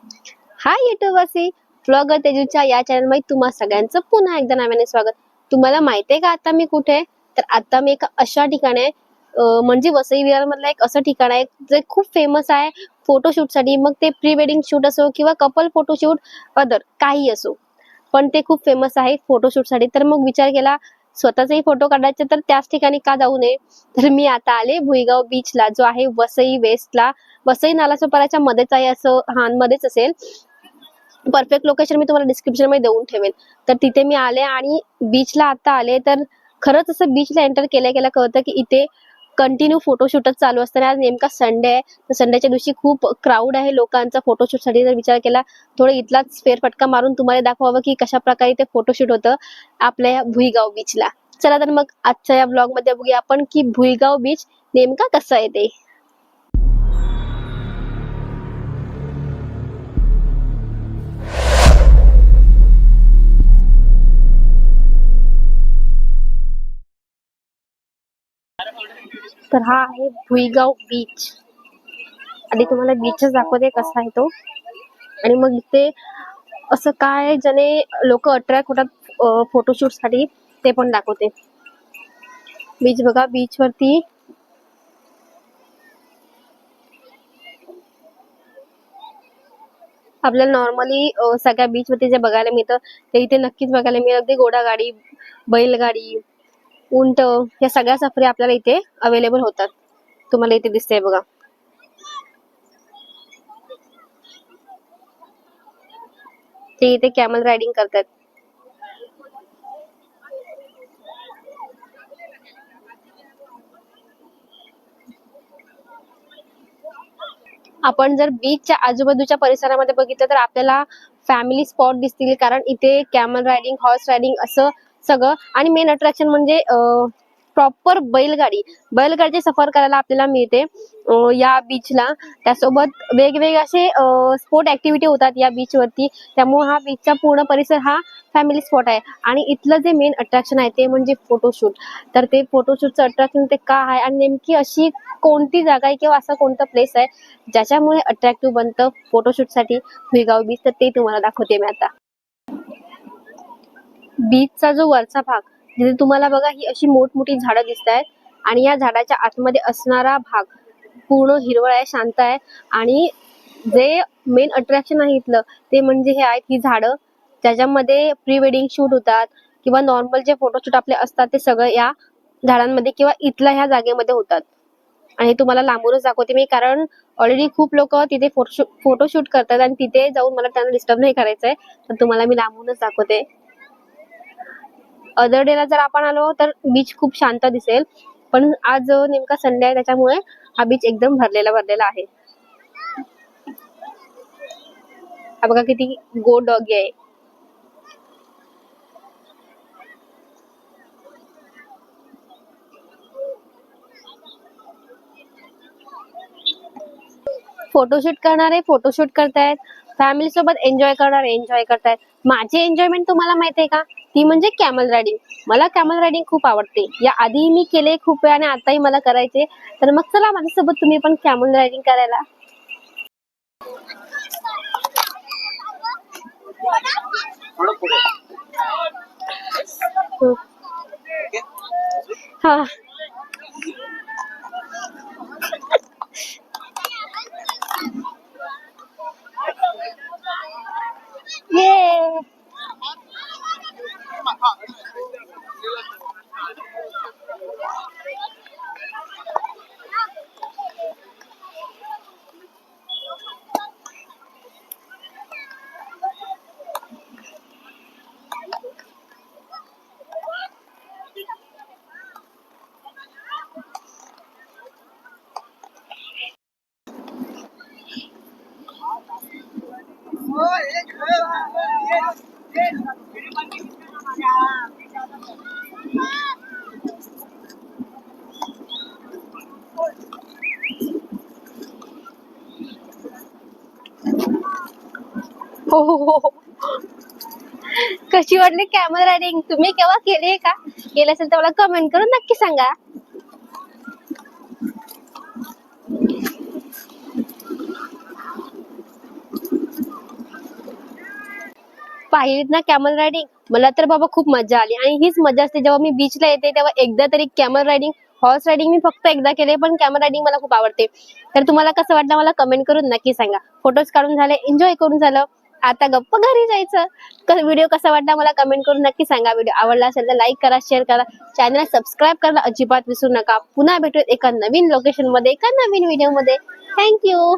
हाय युट्यूबर्सी, vlogger तेजूच्या या channel मध्ये तुम्हा सगळ्यांचं पुन्हा एकदा नव्याने स्वागत. तुम्हाला माहिती आहे का आता मी कुठे आहे? तर आता मी एका अशा ठिकाणी आहे, म्हणजे वसई विहार मधलं एक असं ठिकाण आहे जे खूप फेमस आहे फोटोशूट साठी. मग ते प्री वेडिंग शूट असो किंवा कपल फोटोशूट अदर काही असो, पण ते खूप फेमस आहे फोटोशूट साठी. तर मग विचार केला स्वतःचाही फोटो काढायचे तर त्याच ठिकाणी का जाऊ नये. तर मी आता आले भुईगाव बीचला, जो आहे वसई वेस्टला. वसई नालासोपाराच्या मध्येच आहे, असं हा मध्येच असेल. परफेक्ट लोकेशन मी तुम्हाला डिस्क्रिप्शन मध्ये देऊन ठेवेल. तर तिथे मी आले आणि बीचला आता आले तर खरंच असं बीचला एंटर केल्या केल्या कळतं की इथे कंटिन्यू फोटोशूटच चालू असतं. आज नेमका संडे आहे, तर संडेच्या दिवशी खूप क्राऊड आहे लोकांचा फोटोशूट साठी. तर विचार केला थोडं इथलाच फेरफटका मारून तुम्हाला दाखवावं की कशा प्रकारे ते फोटोशूट होतं आपल्या या भुईगाव बीचला. चला तर मग आजच्या या ब्लॉग मध्ये बघूया आपण की भुईगाव बीच नेमका कसा आहे ते. तर हा आहे भुईगाव बीच. आधी तुम्हाला बीचच दाखवते कसा आहे तो, आणि मग इथे असं काय ज्याने लोक अट्रॅक्ट होतात फोटोशूट साठी ते पण दाखवते. बीच बघा, बीच वरती आपल्याला नॉर्मली सगळ्या बीच वरती जे बघायला मिळतं ते इथे नक्कीच बघायला मिळेल. अगदी घोडागाडी, बैलगाडी, उंट, या सगळ्या सफरी आपल्याला इथे अवेलेबल होतात. तुम्हाला इथे दिसतंय बघा, ते इथे कॅमल रायडिंग करतात. आपण जर बीचच्या आजूबाजूच्या परिसरामध्ये बघितलं तर आपल्याला फॅमिली स्पॉट दिसतील, कारण इथे कॅमल रायडिंग, हॉर्स रायडिंग असं सगळं. आणि मेन अट्रॅक्शन म्हणजे प्रॉपर बैलगाडी, बैलगाडीची सफर करायला आपल्याला मिळते या बीचला. त्यासोबत वेगवेगळे असे स्पोर्ट ऍक्टिव्हिटी होतात या बीच वरती. त्यामुळे हा बीचचा पूर्ण परिसर हा फॅमिली स्पॉट आहे. आणि इथलं जे मेन अट्रॅक्शन आहे ते म्हणजे फोटोशूट. तर ते फोटोशूटचं अट्रॅक्शन ते का आहे आणि नेमकी अशी कोणती जागा आहे किंवा असं कोणतं प्लेस आहे ज्याच्यामुळे अट्रॅक्टिव्ह बनतं फोटोशूट साठी भुईगाव बीच, तर ते तुम्हाला दाखवते मी आता. बीचचा जो वरचा भाग, जिथे तुम्हाला बघा ही अशी मोठमोठी झाडं दिसत आहेत, आणि या झाडाच्या आतमध्ये असणारा भाग पूर्ण हिरवळ आहे, शांत आहे. आणि जे मेन अट्रॅक्शन आहे इथलं ते म्हणजे हे आहेत ही झाडं, ज्याच्यामध्ये प्री वेडिंग शूट होतात किंवा नॉर्मल जे फोटोशूट आपले असतात ते सगळं या झाडांमध्ये किंवा इथल्या ह्या जागेमध्ये होतात. आणि तुम्हाला लांबूनच दाखवते मी, कारण ऑलरेडी खूप लोक तिथे फोटोशूट करतात आणि तिथे जाऊन मला त्यांना डिस्टर्ब नाही करायचंय. तर तुम्हाला मी लांबूनच दाखवते. अदर डेला जर आपण आलो तर बीच खूप शांत दिसेल, पण आज नेमका संडे आहे त्याच्यामुळे हा बीच एकदम भरलेला भरलेला आहे. हा बघा किती गोड डॉगी आहे. फोटोशूट करणारे फोटोशूट करतायत, फॅमिली सोबत एन्जॉय करणारे एन्जॉय करतायत. माझी एन्जॉयमेंट तुम्हाला माहितीये का, ती म्हणजे कॅमल रायडिंग. मला कॅमल रायडिंग खूप आवडते. या आधी मी केले खूप वेळा आणि आताही मला करायचे. तर मग चला माझ्यासोबत तुम्ही पण कॅमल रायडिंग करायला. हा, ये हो हो हो हो. कशी वाटली कॅमल रायडिंग? तुम्ही केव्हा केली का? केली असेल तर मला कमेंट करून नक्की सांगा. पाहिलीत ना कॅमल रायडिंग, मला तर बाबा खूप मजा आली. आणि हीच मजा असते जेव्हा मी बीचला येते तेव्हा एकदा तरी कॅमल रायडिंग. हॉर्स रायडिंग मी फक्त एकदा केले, पण कॅमल रायडिंग मला खूप आवडते. तर तुम्हाला कसं वाटलं मला कमेंट करून नक्की सांगा. फोटोज काढून झाले, एन्जॉय करून झालं, आता गप्प घरी जायचं. व्हिडिओ कसा वाटला मला कमेंट करून नक्की सांगा. व्हिडिओ आवडला असेल तर लाईक करा, शेअर करा, चॅनल सबस्क्राईब करायला अजिबात विसरू नका. पुन्हा भेटूया एका नवीन लोकेशन मध्ये, एका नवीन व्हिडिओ मध्ये. थँक्यू.